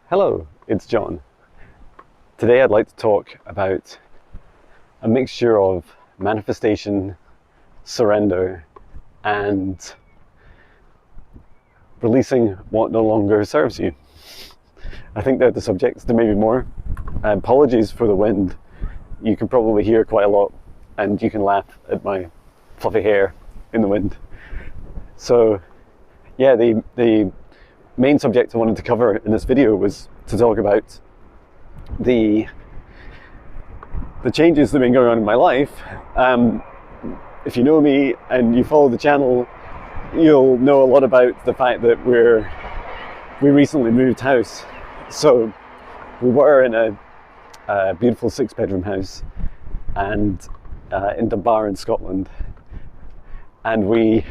Hello, it's John. Today I'd like to talk about a mixture of manifestation, surrender, and releasing what no longer serves you. I think they're the subjects. There may be more. Apologies for the wind. You can probably hear quite a lot, and you can laugh at my fluffy hair in the wind. So yeah, the main subject I wanted to cover in this video was to talk about the changes that have been going on in my life. If you know me and you follow the channel, you'll know a lot about the fact that we recently moved house. So we were in a beautiful 6-bedroom house and in Dunbar in Scotland, and we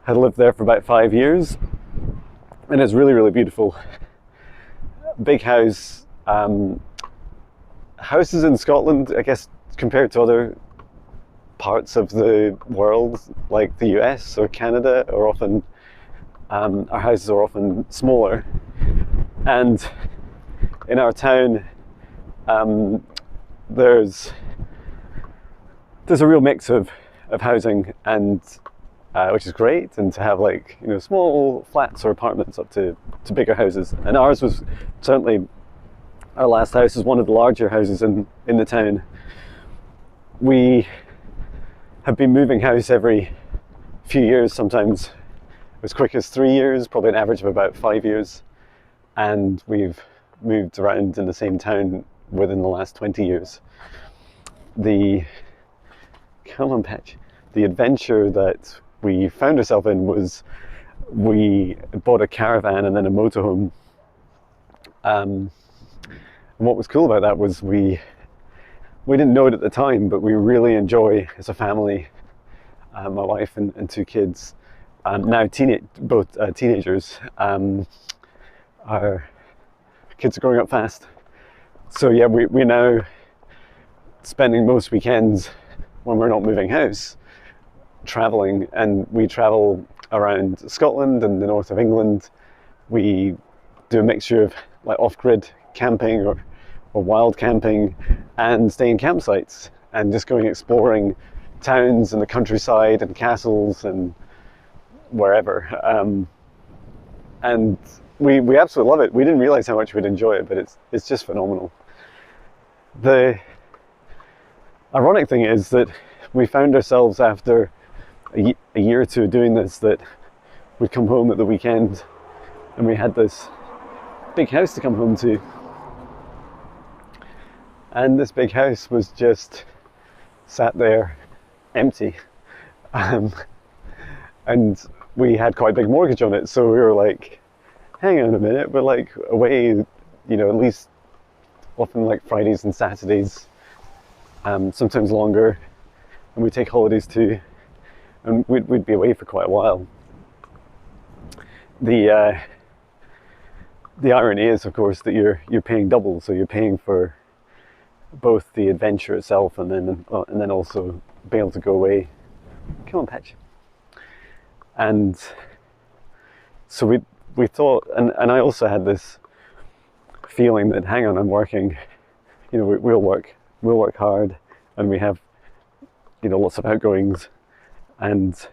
had lived there for about 5 years, and it's really beautiful. Big house. Houses in Scotland, I guess, compared to other parts of the world like the US or Canada, are often our houses are often smaller, and in our town there's a real mix of housing, and which is great, and to have, like, you know, small flats or apartments up to bigger houses. And ours was certainly, our last house is one of the larger houses in the town. We have been moving house every few years, sometimes as quick as 3 years, probably an average of about 5 years. And we've moved around in the same town within the last 20 years. Come on, Patch. The adventure that we found ourselves in was we bought a caravan and then a motorhome. And what was cool about that was we didn't know it at the time, but we really enjoy, as a family, my wife and 2 kids, now both teenagers. Our kids are growing up fast. So yeah, we're now spending most weekends when we're not moving house traveling, and we travel around Scotland and the north of England. We do a mixture of like off-grid camping or wild camping, and stay in campsites and just going exploring towns and the countryside and castles and wherever. And we absolutely love it. We didn't realize how much we'd enjoy it, but it's just phenomenal. The ironic thing is that we found ourselves after a year or two doing this, that we'd come home at the weekend and we had this big house to come home to, and this big house was just sat there empty, and we had quite a big mortgage on it. So we were like, hang on a minute, we're like away, you know, at least often like Fridays and Saturdays, sometimes longer, and we take holidays too, and we'd be away for quite a while. The irony is, of course, that you're paying double, so you're paying for both the adventure itself and then also being able to go away. Come on, Patch. And so we thought, and I also had this feeling that, hang on, I'm working, you know, we'll work hard, and we have, you know, lots of outgoings, and,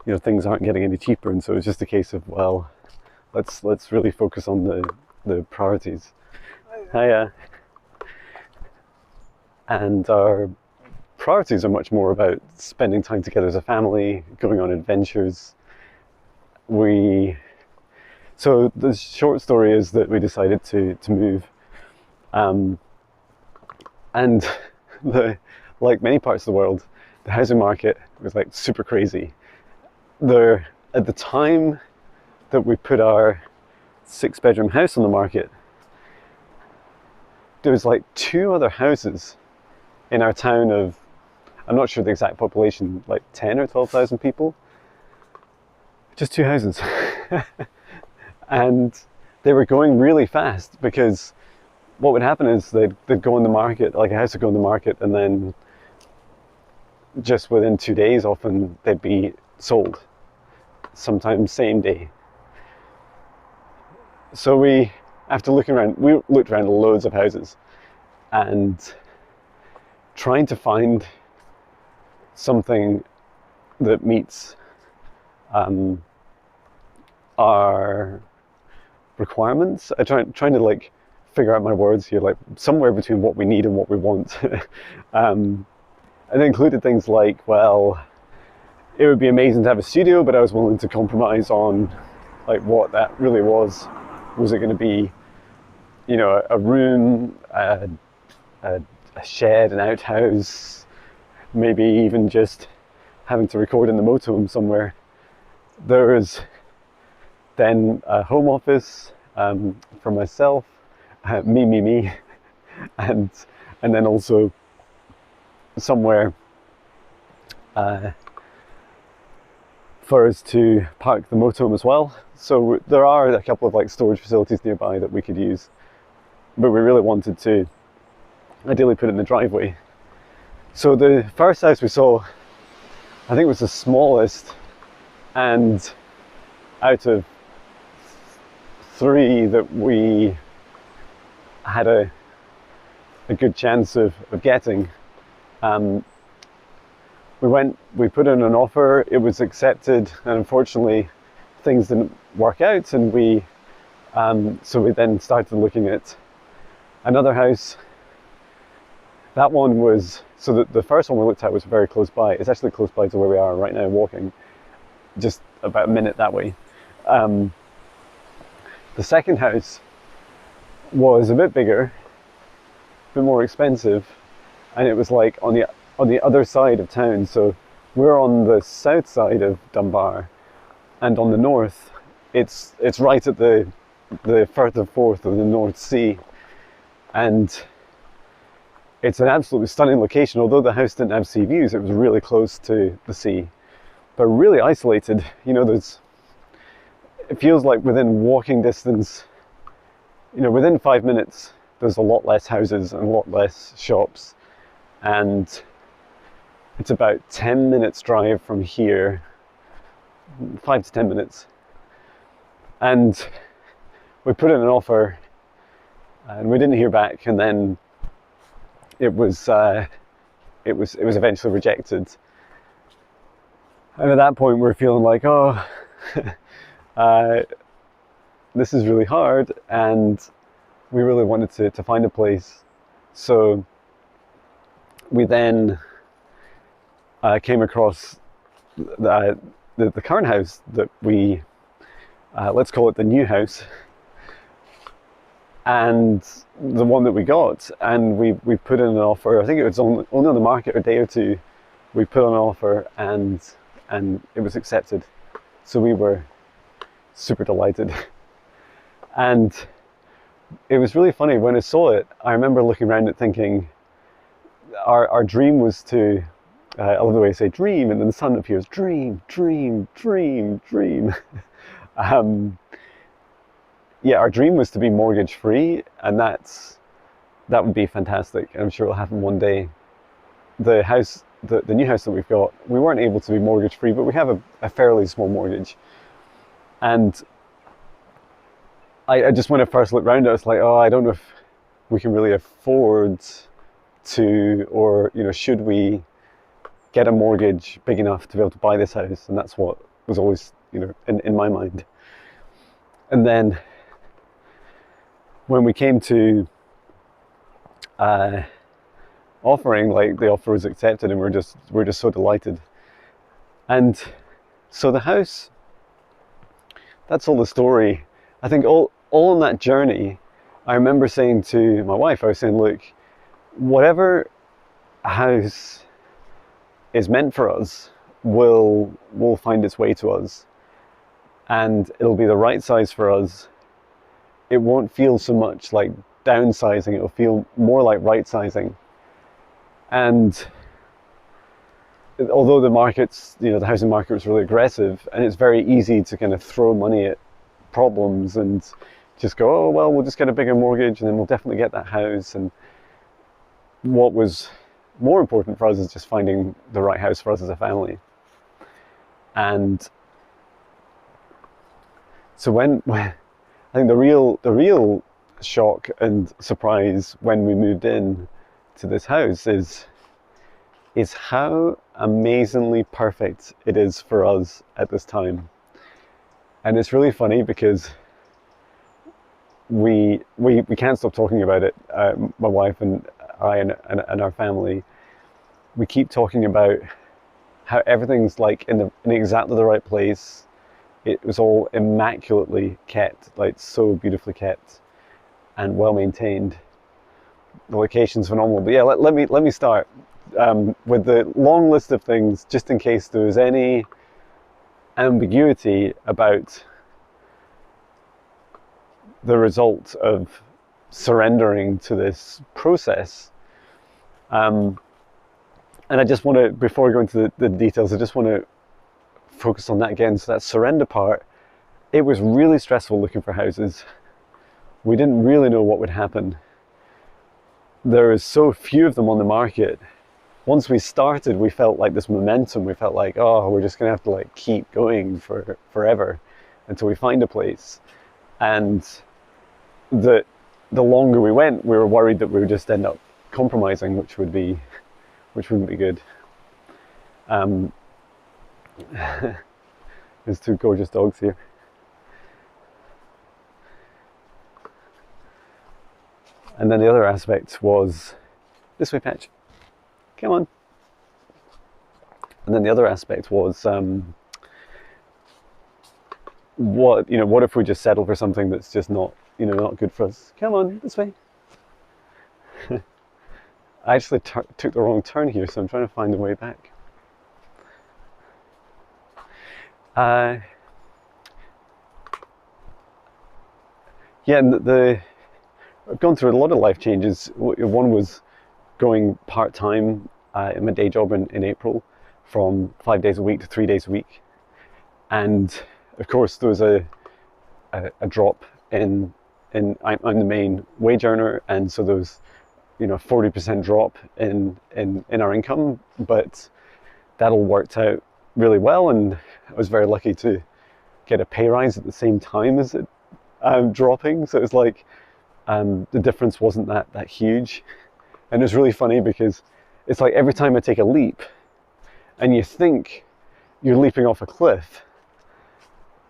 you know, things aren't getting any cheaper, and so it's just a case of, well, let's really focus on the priorities. Hiya. And our priorities are much more about spending time together as a family, going on adventures. So the short story is that we decided to move, and like many parts of the world, the housing market was like super crazy. At the time that we put our 6-bedroom house on the market, there was like 2 other houses in our town of, I'm not sure the exact population, like 10 or 12,000 people. Just 2 houses. And they were going really fast, because what would happen is they'd go on the market, like a house would go on the market, and then just within 2 days often they'd be sold, sometimes same day. So we, after looking around, we looked around loads of houses and trying to find something that meets our requirements. Trying to like figure out my words here, like somewhere between what we need and what we want. And it included things like, well, it would be amazing to have a studio, but I was willing to compromise on like what that really was. Was it going to be, you know, a room, a shed, an outhouse, maybe even just having to record in the motorhome somewhere? There was then a home office for myself, me, and then also somewhere for us to park the motorhome as well. So there are a couple of like storage facilities nearby that we could use, but we really wanted to ideally put it in the driveway. So the first house we saw, I think it was the smallest, and out of 3 that we had a good chance of getting. We put in an offer, it was accepted, and unfortunately things didn't work out, and so we then started looking at another house. That one was, so the first one we looked at was very close by. It's actually close by to where we are right now walking, just about a minute that way. The second house was a bit bigger, a bit more expensive, and it was like on the other side of town. So we're on the south side of Dunbar, and on the north, it's right at the further forth of the North Sea, and it's an absolutely stunning location. Although the house didn't have sea views, it was really close to the sea, but really isolated. You know, it feels like within walking distance, you know, within 5 minutes, there's a lot less houses and a lot less shops, and it's about 10 minutes drive from here, 5 to 10 minutes. And we put in an offer and we didn't hear back, and then it was eventually rejected. And at that point we were feeling like, oh, this is really hard, and we really wanted to find a place. So we then came across the current house that we, let's call it the new house, and the one that we got, and we put in an offer. I think it was only on the market a day or two. We put on an offer, and it was accepted. So we were super delighted. And it was really funny when I saw it. I remember looking around it thinking, our dream was to, I love the way I say dream, and then the sun appears, dream, dream, dream, dream. Yeah, our dream was to be mortgage free, and that would be fantastic. I'm sure it'll happen one day. The house, the new house that we've got, we weren't able to be mortgage free, but we have a fairly small mortgage. And I just, when I first looked around, I was like, oh, I don't know if we can really afford to, or, you know, should we get a mortgage big enough to be able to buy this house? And that's what was always, you know, in my mind. And then when we came to offering, like, the offer was accepted, and we're just so delighted. And so the house, that's all the story. I think all on that journey, I remember saying to my wife, I was saying, look, whatever house is meant for us will find its way to us, and it'll be the right size for us. It won't feel so much like downsizing, it'll feel more like right sizing. And although the market's, you know, the housing market was really aggressive, and it's very easy to kind of throw money at problems and just go, oh, well, we'll just get a bigger mortgage and then we'll definitely get that house. And what was more important for us is just finding the right house for us as a family. And so when I think the real shock and surprise when we moved in to this house is how amazingly perfect it is for us at this time. And it's really funny because we can't stop talking about it. My wife and I and our family, we keep talking about how everything's like in exactly the right place. It was all immaculately kept, like so beautifully kept and well maintained. The location's phenomenal. But yeah, let me start with the long list of things, just in case there was any ambiguity about the result of surrendering to this process. And I just want to, before I go into the details, I just want to focus on that again. So that surrender part, it was really stressful looking for houses. We didn't really know what would happen. There is so few of them on the market. Once we started, we felt like this momentum. We felt like, oh, we're just gonna have to like keep going for forever until we find a place. And the longer we went, we were worried that we would just end up compromising, which wouldn't be good. There's two gorgeous dogs here. And then the other aspect was, this way, Patch, come on. And then the other aspect was, what if we just settle for something that's just not, not good for us? Come on, this way. I actually took the wrong turn here, so I'm trying to find the way back. Yeah, and I've gone through a lot of life changes. One was going part-time in my day job in April, from 5 days a week to 3 days a week. And of course there was a drop in I'm the main wage earner, and so there was 40% drop in our income, but that all worked out really well, and I was very lucky to get a pay rise at the same time as it dropping. So it was like the difference wasn't that huge. And it was really funny because it's like every time I take a leap and you think you're leaping off a cliff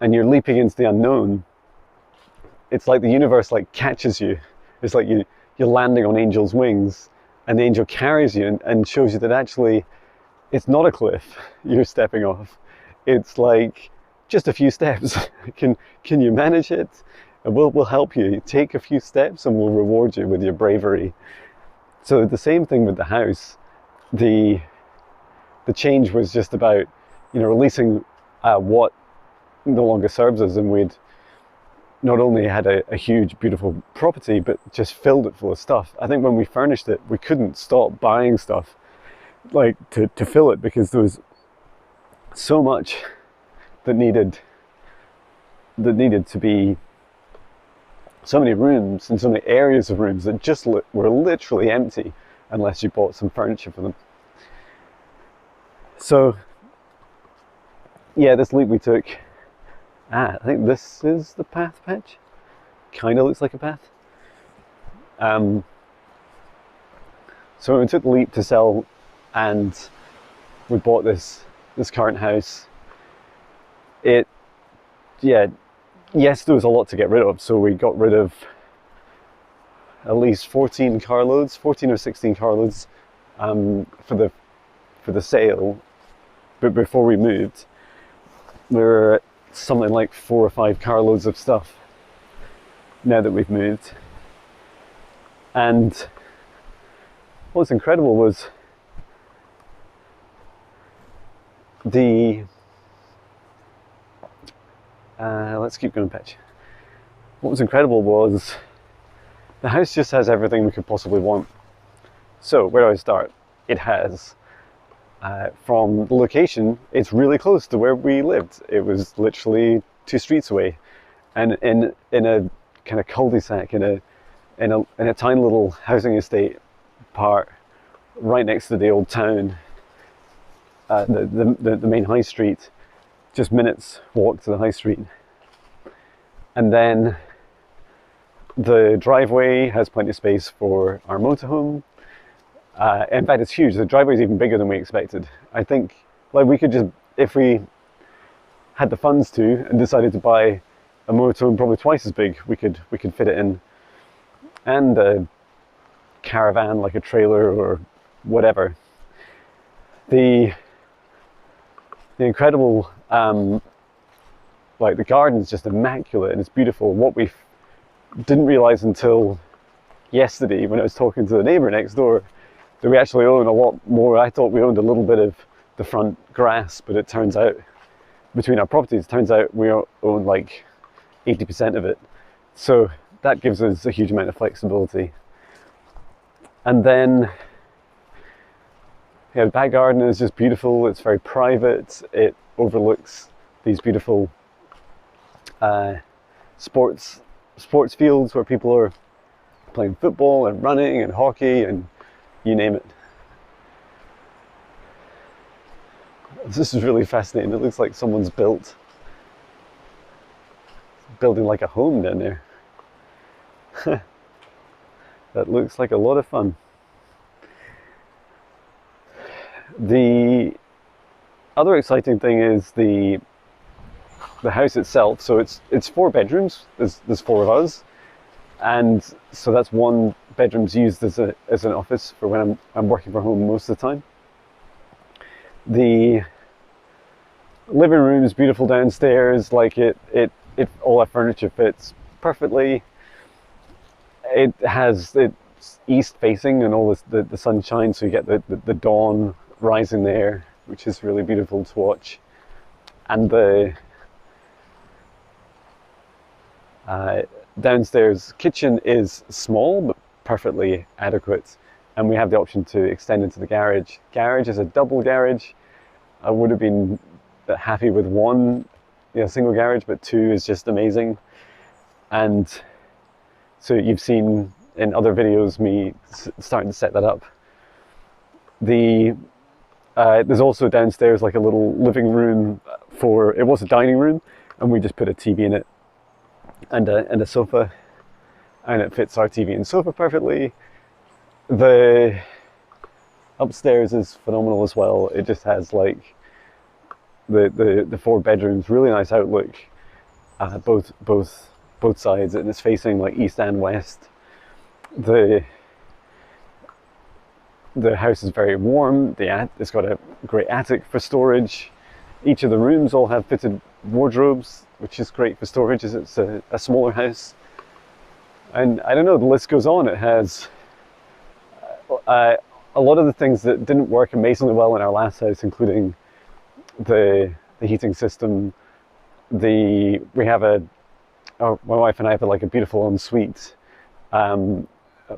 and you're leaping into the unknown, it's like the universe like catches you. It's like you're landing on angel's wings, and the angel carries you and shows you that actually it's not a cliff you're stepping off. It's like just a few steps. Can you manage it? And we'll help you. Take a few steps and we'll reward you with your bravery. So the same thing with the house. The change was just about releasing what no longer serves us, and we'd not only had a huge beautiful property, but just filled it full of stuff. I think when we furnished it, we couldn't stop buying stuff like to fill it, because there was so much that needed to be, so many rooms and so many areas of rooms that just were literally empty unless you bought some furniture for them. So yeah, this leap we took, I think this is the path, Patch. Kind of looks like a path. So when we took the leap to sell and we bought this current house, yes, there was a lot to get rid of. So we got rid of at least 14 or 16 carloads for the sale. But before we moved, there were something like 4 or 5 carloads of stuff now that we've moved. And what's incredible was let's keep going, Patch. What was incredible was the house just has everything we could possibly want. So where do I start? It has, from the location, it's really close to where we lived. It was literally 2 streets away, and in a kind of cul-de-sac, in a tiny little housing estate part right next to the old town, the main high street, just minutes walk to the high street. And then The driveway has plenty of space for our motorhome. In fact, it's huge. The driveway is even bigger than we expected. I think, like, we could just, if we had the funds to and decided to buy a motorhome probably twice as big, we could fit it in. And a caravan, like a trailer or whatever. The incredible, like, the garden's just immaculate and it's beautiful. What we didn't realize until yesterday when I was talking to the neighbor next door, that we actually own a lot more. I thought we owned a little bit of the front grass, but it turns out, between our properties, it turns out we own like 80% of it. So that gives us a huge amount of flexibility. And then, yeah, the back garden is just beautiful. It's very private. It overlooks these beautiful sports fields where people are playing football and running and hockey and you name it. This is really fascinating. It looks like someone's building like a home down there. That looks like a lot of fun. The other exciting thing is the house itself. So it's 4 bedrooms. There's 4 of us, and so that's 1 bedroom's used as an office for when I'm working from home most of the time. The living room is beautiful downstairs. Like it all our furniture fits perfectly. It's east facing and all the sunshine, so you get the dawn rising there, which is really beautiful to watch. And the downstairs kitchen is small but perfectly adequate, and we have the option to extend into the garage. Garage is a double garage. I would have been happy with 1, single garage, but 2 is just amazing. And so you've seen in other videos me starting to set that up. There's also downstairs like a little living room it was a dining room, and we just put a TV in it and a sofa, and it fits our TV and sofa perfectly. The upstairs is phenomenal as well. It just has like the 4 bedrooms, really nice outlook, both sides, and it's facing like east and west. The house is very warm. It's got a great attic for storage. Each of the rooms all have fitted wardrobes, which is great for storage as it's a smaller house. And I don't know, the list goes on. It has a lot of the things that didn't work amazingly well in our last house, including the heating system. My wife and I have like a beautiful ensuite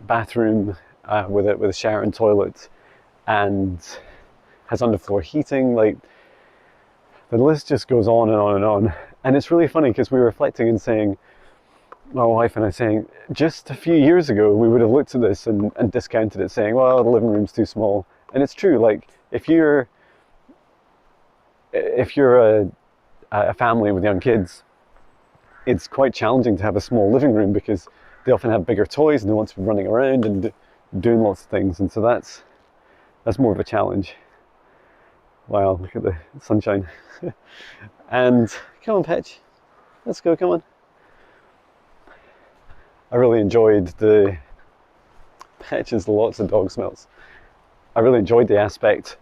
bathroom with a shower and toilet, and has underfloor heating. Like, the list just goes on and on and on. And it's really funny because we were reflecting and saying, my wife and I saying, just a few years ago we would have looked at this and discounted it, saying, well, the living room's too small. And it's true. Like, if you're a family with young kids, it's quite challenging to have a small living room because they often have bigger toys and they want to be running around and doing lots of things, and so that's more of a challenge. Wow, look at the sunshine. And come on, Petch, let's go, come on. I really enjoyed Petch is lots of dog smells. I really enjoyed the aspect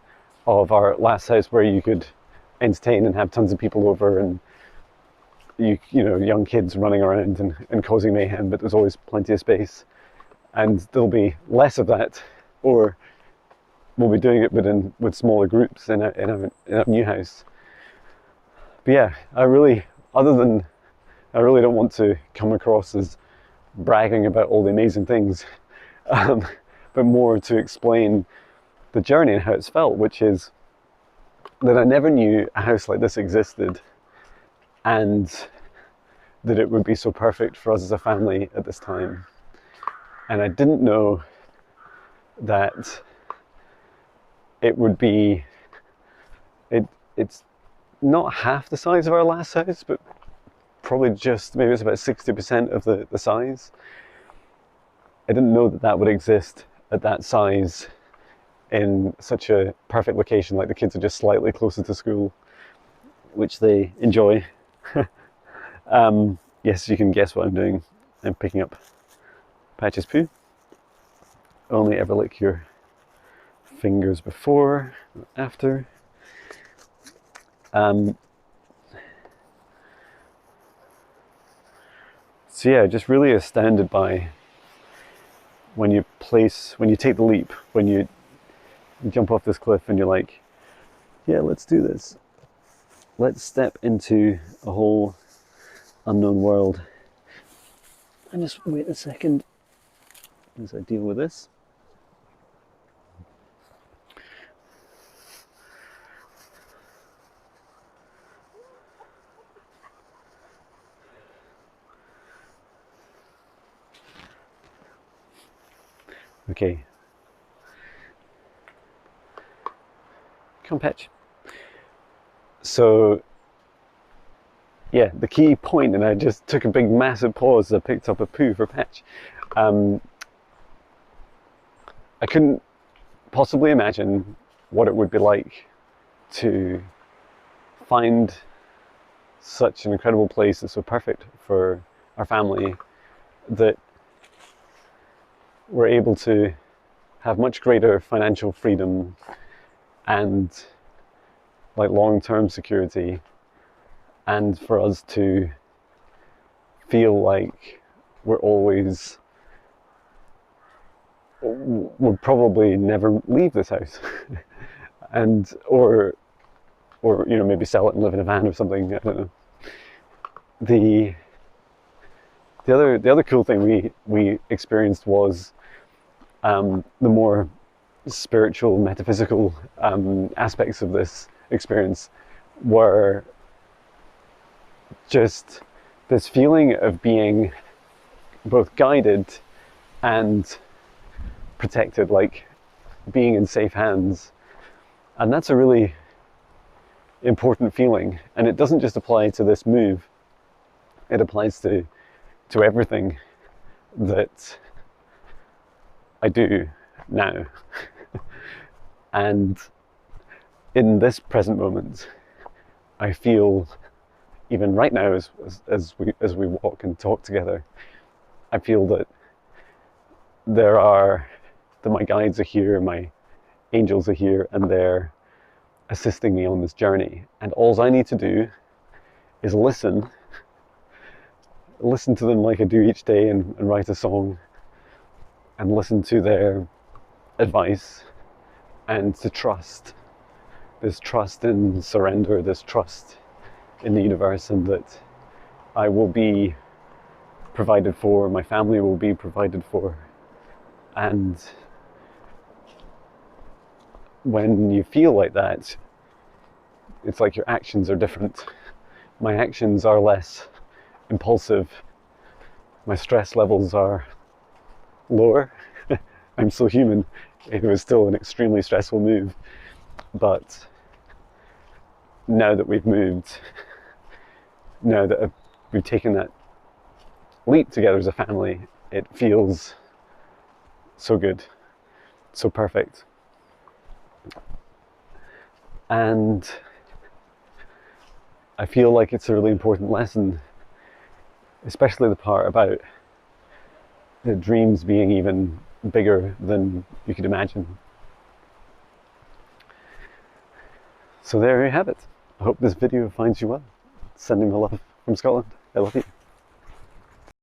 of our last house where you could entertain and have tons of people over, and you know, young kids running around and causing mayhem, but there's always plenty of space. And there'll be less of that, or we'll be doing it with smaller groups in a new house. But yeah, I really don't want to come across as bragging about all the amazing things, but more to explain the journey and how it's felt, which is that I never knew a house like this existed, and that it would be so perfect for us as a family at this time. And I didn't know that it would be, it's not half the size of our last house, but probably just, maybe it's about 60% of the size. I didn't know that that would exist at that size in such a perfect location. Like the kids are just slightly closer to school, which they enjoy. Yes, you can guess what I'm doing. I'm picking up Patch's poo. Only ever lick your fingers before, after. So yeah, just really astounded by when you take the leap, when you jump off this cliff and you're like, yeah, let's do this. Let's step into a whole unknown world. And just wait a second as I deal with this. Okay. Come Patch. So, yeah, the key point, and I just took a big massive pause as I picked up a poo for Patch. I couldn't possibly imagine what it would be like to find such an incredible place that's so perfect for our family, that we're able to have much greater financial freedom and like long-term security, and for us to feel like we'll probably never leave this house and or you know, maybe sell it and live in a van or something. I don't know. The other cool thing we experienced was the more spiritual, metaphysical aspects of this experience were just this feeling of being both guided and protected, like being in safe hands. And that's a really important feeling, and it doesn't just apply to this move, it applies to everything that I do now. And in this present moment, I feel, even right now as we walk and talk together, I feel that my guides are here, my angels are here, and they're assisting me on this journey. And all I need to do is listen to them like I do each day, and write a song and listen to their advice, and to trust. This trust in surrender, this trust in the universe, and that I will be provided for, my family will be provided for. And when you feel like that, it's like your actions are different. My actions are less impulsive. My stress levels are lower. I'm still human. It was still an extremely stressful move. But now that we've moved, now that we've taken that leap together as a family, it feels so good, so perfect. And I feel like it's a really important lesson, especially the part about the dreams being even bigger than you could imagine. So there you have it. I hope this video finds you well. Sending my love from Scotland. I love you.